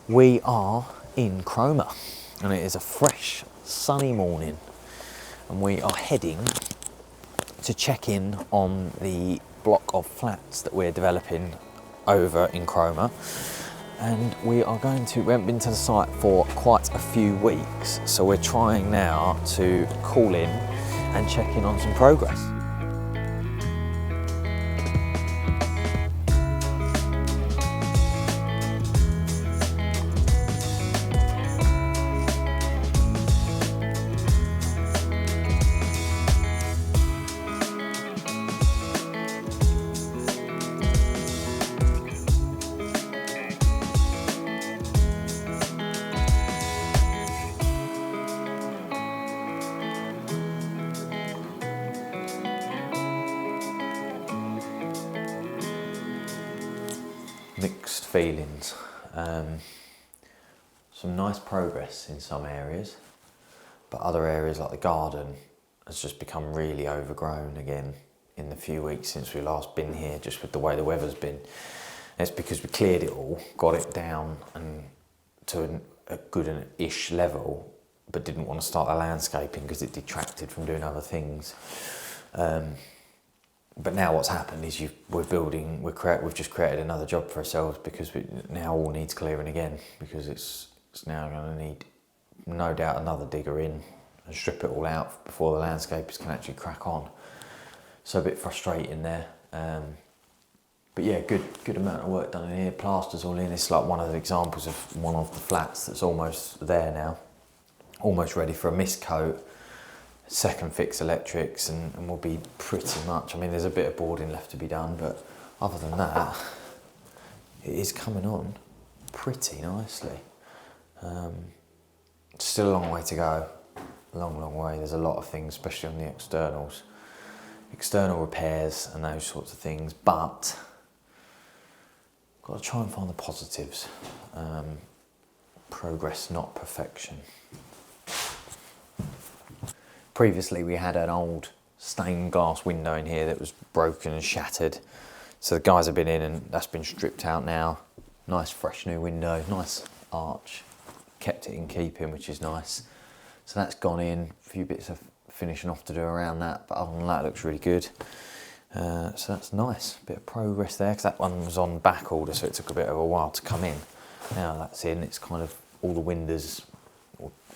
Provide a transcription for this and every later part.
We are in Cromer and it is a fresh, sunny morning and we are heading to check in on the block of flats that we're developing over in Cromer. And we haven't been to the site for quite a few weeks, so we're trying now to call in and check in on some progress. Mixed feelings. Some nice progress in some areas, but other areas like the garden has just become really overgrown again in the few weeks since we last been here, just with the way the weather's been. It's because we cleared it all, got it down and to a good-ish level, but didn't want to start the landscaping because it detracted from doing other things. But now what's happened is we've just created another job for ourselves, because we now all needs clearing again, because it's now going to need, no doubt, another digger in and strip it all out before the landscapers can actually crack on. So a bit frustrating there. But yeah, good amount of work done in here. Plaster's all in. It's like one of the examples of one of the flats that's almost there now, almost ready for a mist coat. Second fix electrics and we'll be pretty much, I mean there's a bit of boarding left to be done, but other than that it is coming on pretty nicely. Still a long way to go, long way. There's a lot of things, especially on the external repairs and those sorts of things, but got to try and find the positives. Progress, not perfection. Previously we had an old stained glass window in here that was broken and shattered. So the guys have been in and that's been stripped out now. Nice fresh new window, nice arch. Kept it in keeping, which is nice. So that's gone in, a few bits of finishing off to do around that, but other than that it looks really good. So that's nice, bit of progress there, because that one was on back order, so it took a bit of a while to come in. Now that's in, it's kind of all the windows,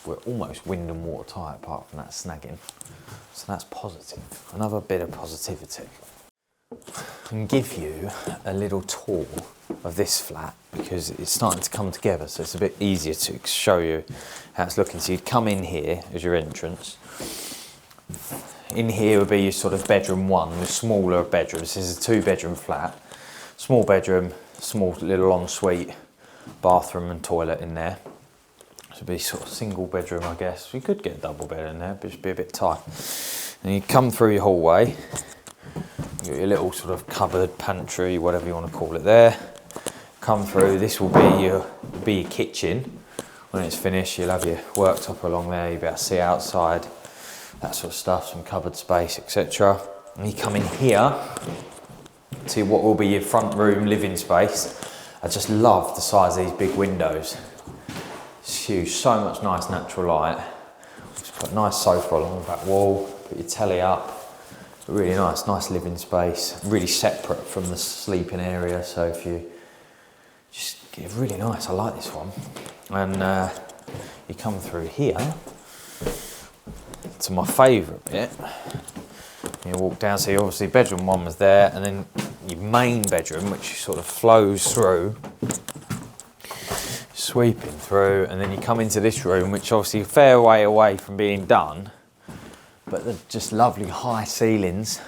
we're almost wind and watertight apart from that snagging. So that's positive, another bit of positivity. I can give you a little tour of this flat because it's starting to come together, so it's a bit easier to show you how it's looking. So you'd come in here as your entrance. In here would be your sort of bedroom one, the smaller bedrooms. This is a 2-bedroom flat. Small bedroom, small little ensuite, bathroom and toilet in there. So it'd be sort of single bedroom, I guess. We could get a double bed in there, but it'd be a bit tight. And you come through your hallway, you got your little sort of cupboard, pantry, whatever you want to call it there. Come through, this will be your kitchen. When it's finished, you'll have your worktop along there, you'll be able to see outside, that sort of stuff, some cupboard space, etc. And you come in here to what will be your front room living space. I just love the size of these big windows. It's huge, so much nice natural light. Just put a nice sofa along the back wall, put your telly up. Really nice living space. Really separate from the sleeping area, so if you just get really nice, I like this one. And you come through here to my favourite bit. You walk down, so obviously bedroom one was there, and then your main bedroom, which sort of flows through, sweeping through, and then you come into this room, which obviously a fair way away from being done, but they're just lovely high ceilings,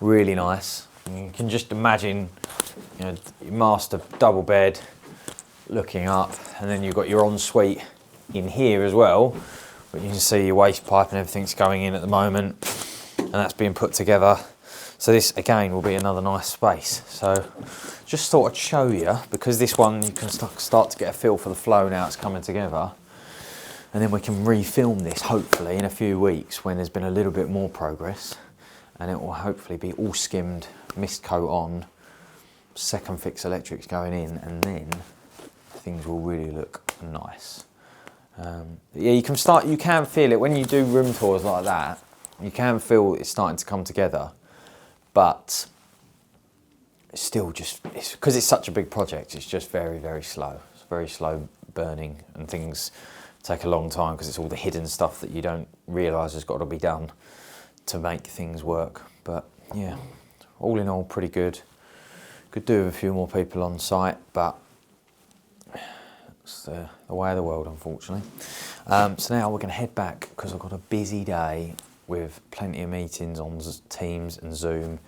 really nice. And you can just imagine, you know, your master double bed looking up, and then you've got your ensuite in here as well, but you can see your waste pipe and everything's going in at the moment, and that's being put together. So this again will be another nice space. So just thought I'd show you, because this one you can start to get a feel for the flow now it's coming together, and then we can refilm this hopefully in a few weeks when there's been a little bit more progress, and it will hopefully be all skimmed, mist coat on, second fix electrics going in, and then things will really look nice. Yeah, you can feel it when you do room tours like that. You can feel it's starting to come together, but it's still just, because it's such a big project, it's just very, very slow. It's very slow burning, and things take a long time because it's all the hidden stuff that you don't realise has got to be done to make things work. But yeah, all in all, pretty good. Could do with a few more people on site, but it's the way of the world, unfortunately. So now we're going to head back because I've got a busy day with plenty of meetings on Teams and Zoom.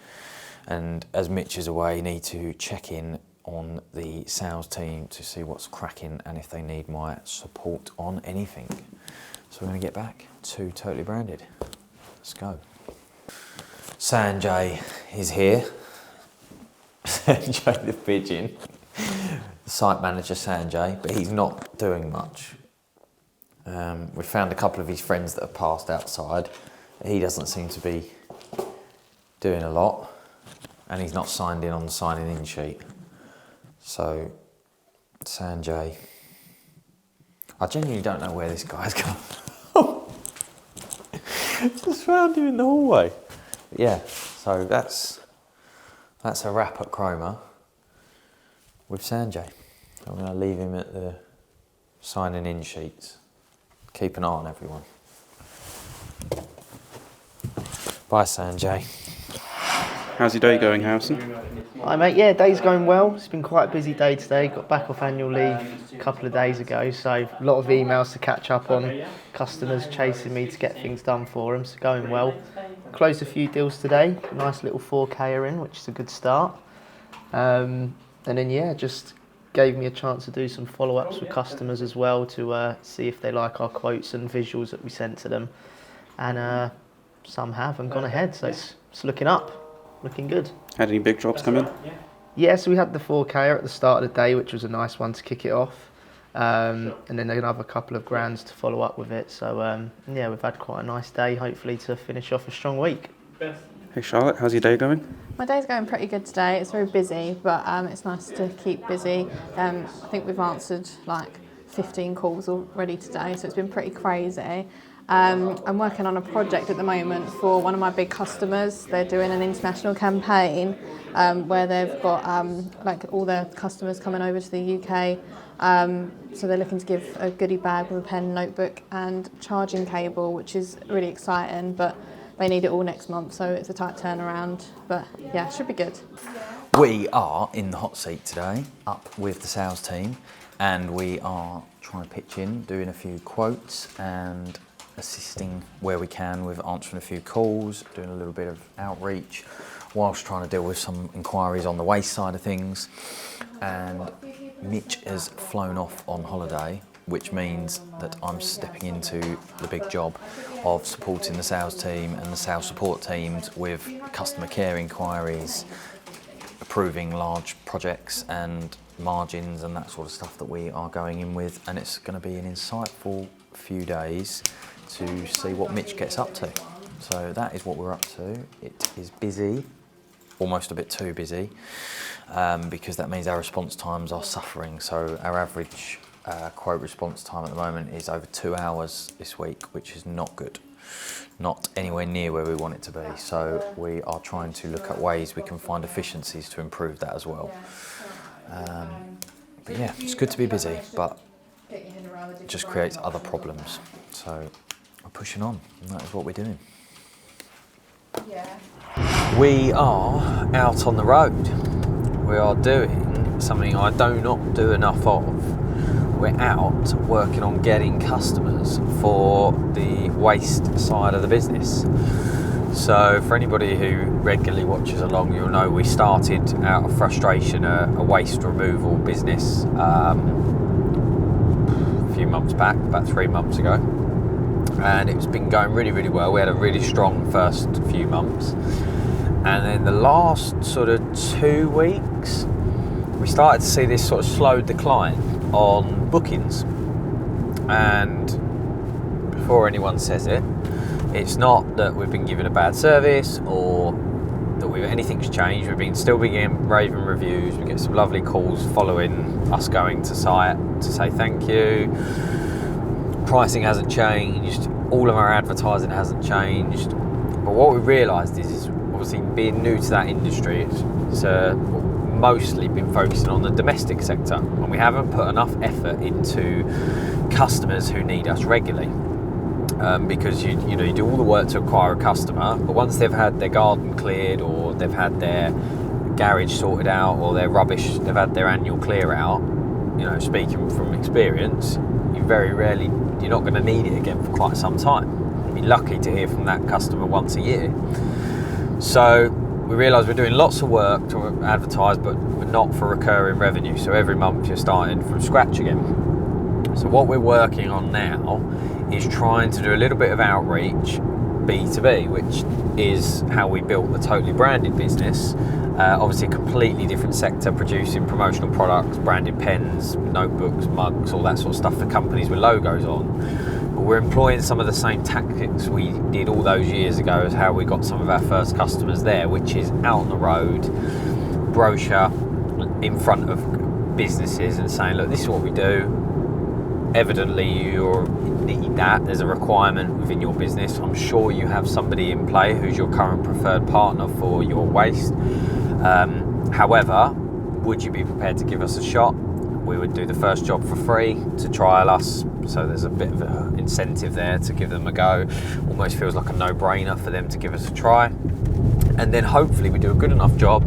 And as Mitch is away, need to check in on the sales team to see what's cracking and if they need my support on anything. So we're going to get back to Totally Branded. Let's go. Sanjay is here. Sanjay the pigeon. The site manager Sanjay, but he's not doing much. We found a couple of his friends that have passed outside. He doesn't seem to be doing a lot, and he's not signed in on the signing in sheet. So Sanjay, I genuinely don't know where this guy's gone. Just found him in the hallway. But yeah, so that's a wrap at Cromer with Sanjay. I'm going to leave him at the signing in sheets. Keep an eye on everyone. Bye, Sanjay. How's your day going, Howson? Hi mate, yeah, day's going well. It's been quite a busy day today. Got back off annual leave a couple of days ago, so a lot of emails to catch up on. Customers chasing me to get things done for them, so going well. Closed a few deals today. Nice little 4K in, which is a good start. And then yeah, just gave me a chance to do some follow-ups with customers as well to see if they like our quotes and visuals that we sent to them. And some have and gone ahead, so it's looking up. Looking good. Had any big drops come in? Yeah, so we had the 4K at the start of the day, which was a nice one to kick it off. And then another couple of grands to follow up with it. So yeah, we've had quite a nice day, hopefully to finish off a strong week. Hey Charlotte, how's your day going? My day's going pretty good today. It's very busy, but it's nice to keep busy. I think we've answered like 15 calls already today, so it's been pretty crazy. I'm working on a project at the moment for one of my big customers. They're doing an international campaign where they've got like all their customers coming over to the UK. So they're looking to give a goodie bag with a pen, notebook and charging cable, which is really exciting, but they need it all next month, so it's a tight turnaround. But yeah, should be good. We are in the hot seat today, up with the sales team, and we are trying to pitch in, doing a few quotes and assisting where we can with answering a few calls, doing a little bit of outreach, whilst trying to deal with some inquiries on the waste side of things. And Mitch has flown off on holiday, which means that I'm stepping into the big job of supporting the sales team and the sales support teams with customer care inquiries, approving large projects and margins and that sort of stuff that we are going in with. And it's going to be an insightful few days to see what Mitch gets up to. So that is what we're up to. It is busy, almost a bit too busy, because that means our response times are suffering. So our average quote response time at the moment is over 2 hours this week, which is not good. Not anywhere near where we want it to be. So we are trying to look at ways we can find efficiencies to improve that as well. But yeah, it's good to be busy, but it just creates other problems. So we're pushing on, and that is what we're doing. We are out on the road. We are doing something I do not do enough of. We're out working on getting customers for the waste side of the business. So for anybody who regularly watches along, you'll know we started out of frustration a waste removal business a few months back, about 3 months ago. And it's been going really, really well. We had a really strong first few months. And then the last sort of 2 weeks, we started to see this sort of slow decline on bookings. And before anyone says it, it's not that we've been given a bad service or that anything's changed. Still been getting raving reviews. We get some lovely calls following us going to site to say thank you. Pricing hasn't changed. All of our advertising hasn't changed. But what we realised is obviously being new to that industry, it's mostly been focusing on the domestic sector, and we haven't put enough effort into customers who need us regularly. Because you do all the work to acquire a customer, but once they've had their garden cleared, or they've had their garage sorted out, or their rubbish, they've had their annual clear out, speaking from experience, you're not going to need it again for quite some time. You'd be lucky to hear from that customer once a year. So we realised we're doing lots of work to advertise, but not for recurring revenue. So every month you're starting from scratch again. So what we're working on now is trying to do a little bit of outreach B2B, which is how we built the Totally Branded business. Obviously a completely different sector, producing promotional products, branded pens, notebooks, mugs, all that sort of stuff for companies with logos on. But we're employing some of the same tactics we did all those years ago as how we got some of our first customers there, which is out on the road, brochure in front of businesses and saying, look, this is what we do. Evidently you need that, there's a requirement within your business. I'm sure you have somebody in play who's your current preferred partner for your waste. However, would you be prepared to give us a shot? We would do the first job for free to trial us, so there's a bit of an incentive there to give them a go. Almost feels like a no-brainer for them to give us a try, and then hopefully we do a good enough job,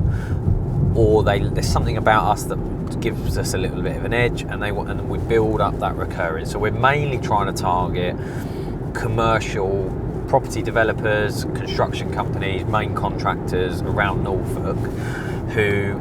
or there's something about us that gives us a little bit of an edge, and we build up that recurring. So we're mainly trying to target commercial property developers, construction companies, main contractors around Norfolk who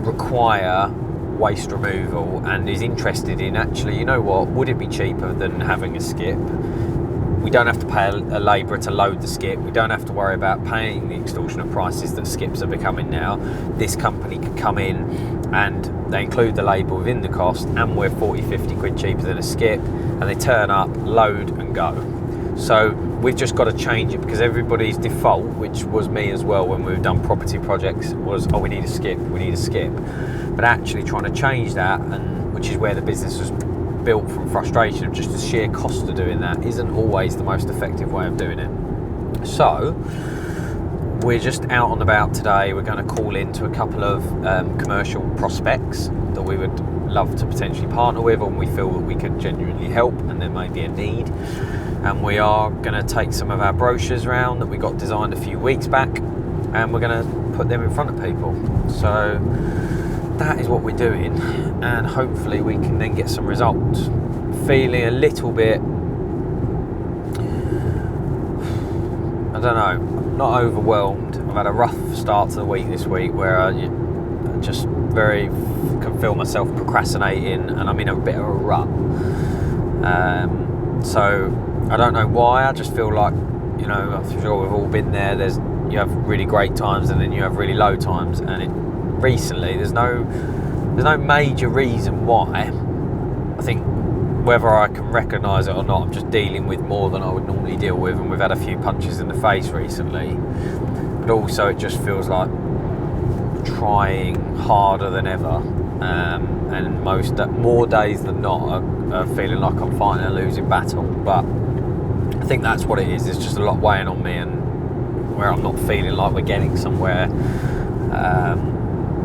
require waste removal and is interested in, actually, would it be cheaper than having a skip? We don't have to pay a labourer to load the skip. We don't have to worry about paying the extortionate prices that skips are becoming now. This company can come in and they include the labour within the cost, and we're 40-50 quid cheaper than a skip, and they turn up, load and go. So we've just got to change it, because everybody's default, which was me as well when we've done property projects, was, we need a skip. But actually trying to change that, and which is where the business was built from frustration of just the sheer cost of doing that, isn't always the most effective way of doing it. So we're just out and about today. We're going to call in to a couple of commercial prospects that we would love to potentially partner with, and we feel that we could genuinely help and there may be a need. And we are going to take some of our brochures around that we got designed a few weeks back, and we're going to put them in front of people. So that is what we're doing, and hopefully we can then get some results. Feeling a little bit, I don't know, not overwhelmed. I've had a rough start to the week this week where I just can feel myself procrastinating, and I'm in a bit of a rut. So I don't know why. I just feel like, I'm sure we've all been there. You have really great times and then you have really low times, and recently there's no major reason why. I think whether I can recognise it or not, I'm just dealing with more than I would normally deal with, and we've had a few punches in the face recently. But also it just feels like trying harder than ever, and more days than not are feeling like I'm fighting a losing battle. But I think that's what it is. There's just a lot weighing on me, and where I'm not feeling like we're getting somewhere,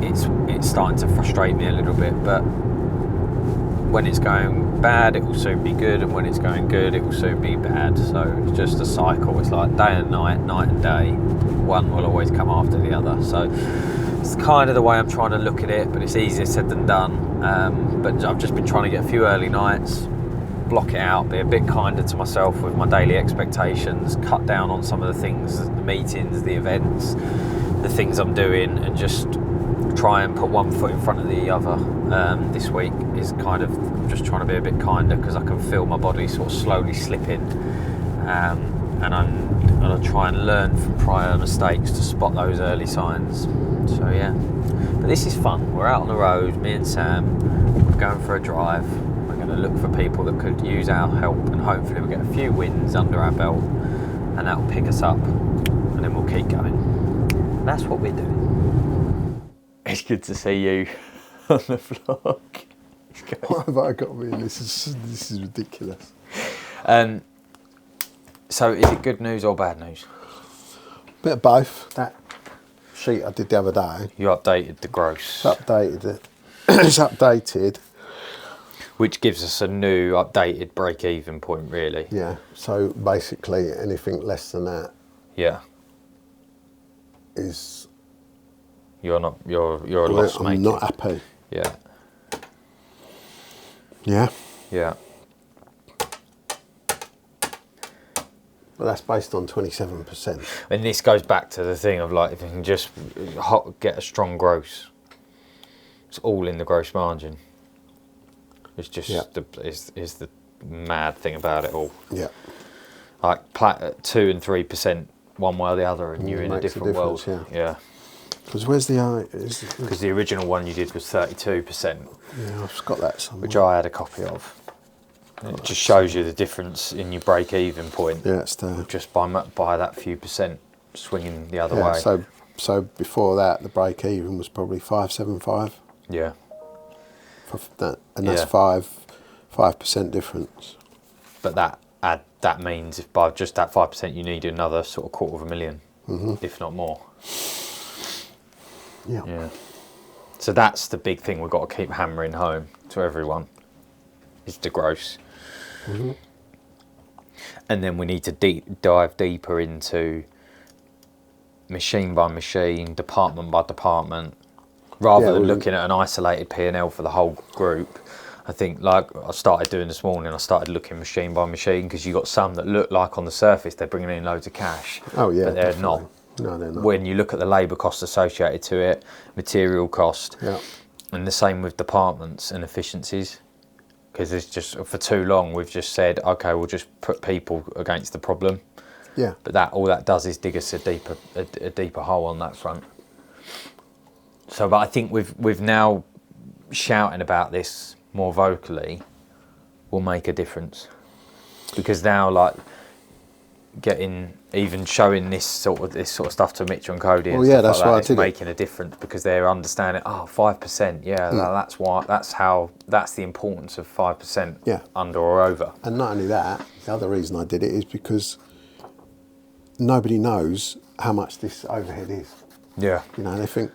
it's starting to frustrate me a little bit. But when it's going bad, it will soon be good, and when it's going good, it will soon be bad. So it's just a cycle. It's like day and night, night and day. One will always come after the other. So it's kind of the way I'm trying to look at it, but it's easier said than done. But I've just been trying to get a few early nights, block it out, be a bit kinder to myself with my daily expectations, cut down on some of the things, the meetings, the events, the things I'm doing, and just try and put one foot in front of the other. This week is kind of just trying to be a bit kinder, because I can feel my body sort of slowly slipping, and I'm going to try and learn from prior mistakes to spot those early signs. So yeah, but this is fun. We're out on the road, me and Sam, we're going for a drive. We're going to look for people that could use our help, and hopefully we'll get a few wins under our belt, and that'll pick us up, and then we'll keep going. That's what we're doing. It's good to see you on the vlog. What have I got me in? This is ridiculous. So is it good news or bad news? Bit of both. That sheet I did the other day, You updated the gross, updated it. It's updated. which gives us a new updated break-even point, really. Yeah. So basically, anything less than that Yeah. is. You're a loss maker. I'm not happy. Yeah. Yeah. Yeah. But that's based on 27%. And this goes back to the thing of like, if you can just get a strong gross, it's all in the gross margin. It's just is the mad thing about it all. Yeah. Like 2 and 3% one way or the other, and you're in a makes a different world. difference, Yeah. Because where's the Because the original one you did was 32%, Yeah, I've got that somewhere. which I had a copy of. It just shows you the difference in your break-even point. Yeah, it's the. Just by that few percent swinging the other Yeah, way. so before that, the break even was probably 575. Yeah. For that, and that's Yeah. 5% difference. But that means if by just that 5% you need another sort of $250,000, if not more. Yeah. Yeah. So that's the big thing we've got to keep hammering home to everyone, is the gross. And then we need to dive deeper into machine by machine, department by department, rather than looking at an isolated P&L for the whole group. I think, like I started doing this morning, I started looking machine by machine, because you got some that look like on the surface they're bringing in loads of cash, Oh yeah. but they're definitely. not. No, they're not. When you look at the labour cost associated to it, material cost, Yeah. and the same with departments and efficiencies, because it's just, for too long we've just said, okay, we'll just put people against the problem, Yeah. but that all that does is dig us a deeper hole on that front. So, but I think we've now shouting about this more vocally will make a difference, because now, like, showing this sort of stuff to Mitchell and Cody, and Well, yeah, stuff that's like why that, I it's did it. making a difference, because they're understanding. 5%. Yeah, that's the importance of 5%. Yeah. Under or over. And not only that, the other reason I did it is because nobody knows how much this overhead is. Yeah. You know, they think,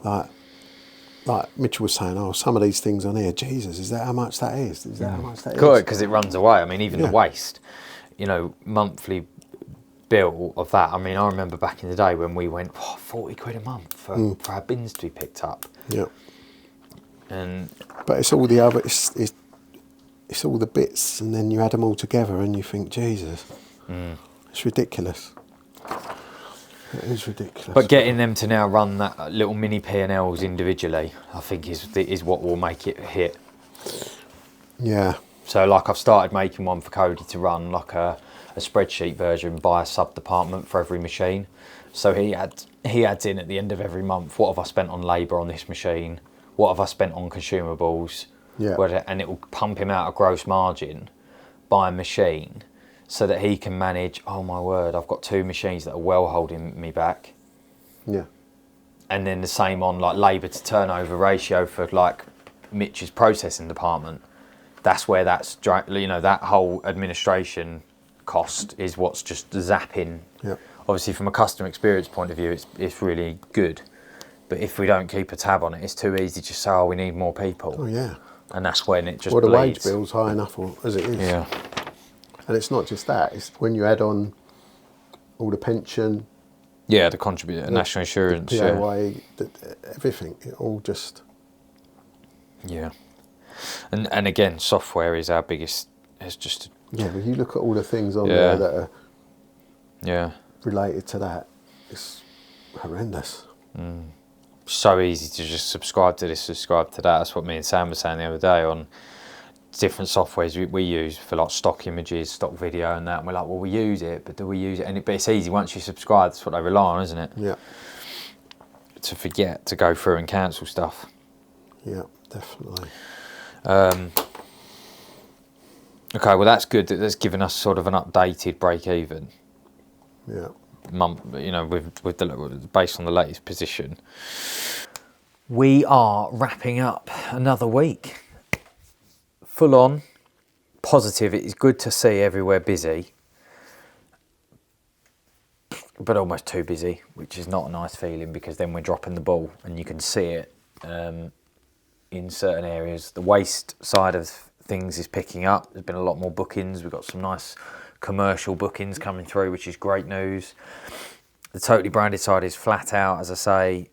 like Mitchell was saying, oh, some of these things on here, Jesus, is that how much that is? Is that how much that is? Good, because it runs away. I mean, even the Yeah. waste, monthly bill of that. I mean, I remember back in the day when we went, 40 quid a month for our bins to be picked up. Yeah. And But it's all the other, it's all the bits, and then you add them all together and you think, Jesus, it's ridiculous. It is ridiculous. but getting them to now run that little mini P&Ls individually, I think is what will make it hit. Yeah. So, like, I've started making one for Cody to run, like a spreadsheet version by a sub-department for every machine. So he adds in at the end of every month, what have I spent on labour on this machine? What have I spent on consumables? Yeah. And it will pump him out a gross margin by machine, so that he can manage, oh my word, I've got 2 machines that are well holding me back. Yeah. And then the same on, like, labour to turnover ratio for, like, Mitch's processing department. That's where that whole administration cost is what's just zapping. Yeah. Obviously, from a customer experience point of view, it's really good. But if we don't keep a tab on it, it's too easy to say, we need more people. Oh, yeah. And that's when it just Well, the bleeds. wage bill's high enough as it is. Yeah. And it's not just that, it's when you add on all the pension, Yeah, the contributor, national insurance. PAYE, everything, it all just... Yeah. And again, software is our biggest. It's just. Yeah, when you look at all the things on Yeah. there that are Yeah. related to that, it's horrendous. So easy to just subscribe to this, subscribe to that. That's what me and Sam were saying the other day on different softwares we use for, like, stock images, stock video and that. And we're like, well, we use it, but do we use it? But it's easy. Once you subscribe, that's what they rely on, isn't it? Yeah. To forget to go through and cancel stuff. Yeah, definitely. Okay, well, that's good. That's given us sort of an updated break even. Yeah. month, you know, based on the latest position. We are wrapping up another week. Full on, positive. It is good to see everywhere busy, but almost too busy, which is not a nice feeling, because then we're dropping the ball, and you can see it in certain areas. The waste side of things is picking up. There's been a lot more bookings. We've got some nice commercial bookings coming through, which is great news. The totally branded side is flat out, as I say,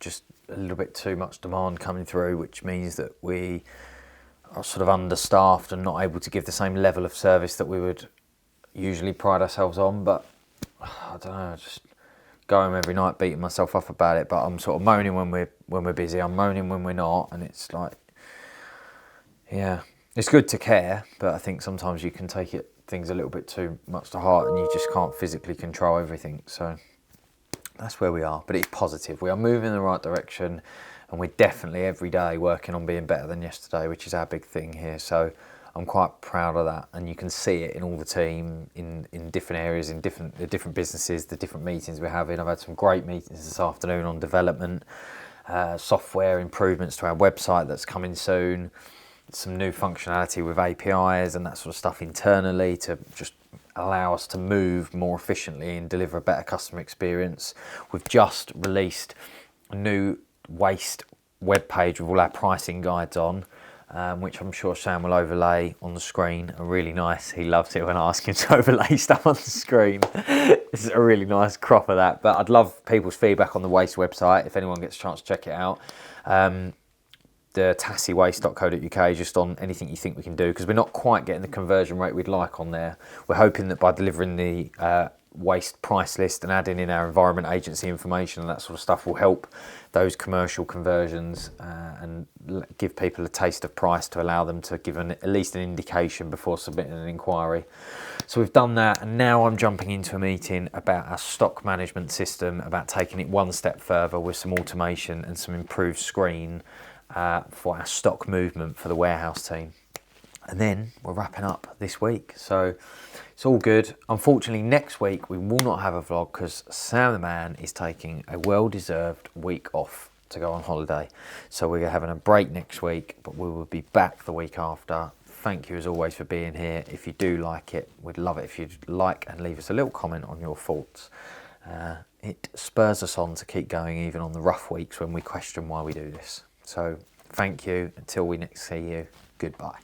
just a little bit too much demand coming through, which means that we are sort of understaffed and not able to give the same level of service that we would usually pride ourselves on. But I don't know, just go home every night beating myself up about it. But I'm sort of moaning when we're busy. I'm moaning when we're not, and it's like, yeah, it's good to care, but I think sometimes you can take things a little bit too much to heart, and you just can't physically control everything. So that's where we are, but it's positive. We are moving in the right direction, and we're definitely every day working on being better than yesterday, which is our big thing here. So I'm quite proud of that, and you can see it in all the team, in different areas, in the different businesses, the different meetings we're having. I've had some great meetings this afternoon on development, software improvements to our website that's coming soon, some new functionality with APIs and that sort of stuff internally to just allow us to move more efficiently and deliver a better customer experience. We've just released a new waste webpage with all our pricing guides on, which I'm sure Sam will overlay on the screen. Are really nice. He loves it when I ask him to overlay stuff on the screen. This is a really nice crop of that. But I'd love people's feedback on the waste website if anyone gets a chance to check it out. The tassiewaste.co.uk, just on anything you think we can do, because we're not quite getting the conversion rate we'd like on there. We're hoping that by delivering the waste price list and adding in our environment agency information and that sort of stuff will help those commercial conversions and give people a taste of price to allow them to give at least an indication before submitting an inquiry. So we've done that, and now I'm jumping into a meeting about our stock management system, about taking it one step further with some automation and some improved screen for our stock movement for the warehouse team. And then we're wrapping up this week, so it's all good. Unfortunately, next week we will not have a vlog because Sam the man is taking a well-deserved week off to go on holiday. So we're having a break next week, but we will be back the week after. Thank you as always for being here. If you do like it, we'd love it if you'd like and leave us a little comment on your thoughts. It spurs us on to keep going even on the rough weeks when we question why we do this. So thank you. Until we next see you, goodbye.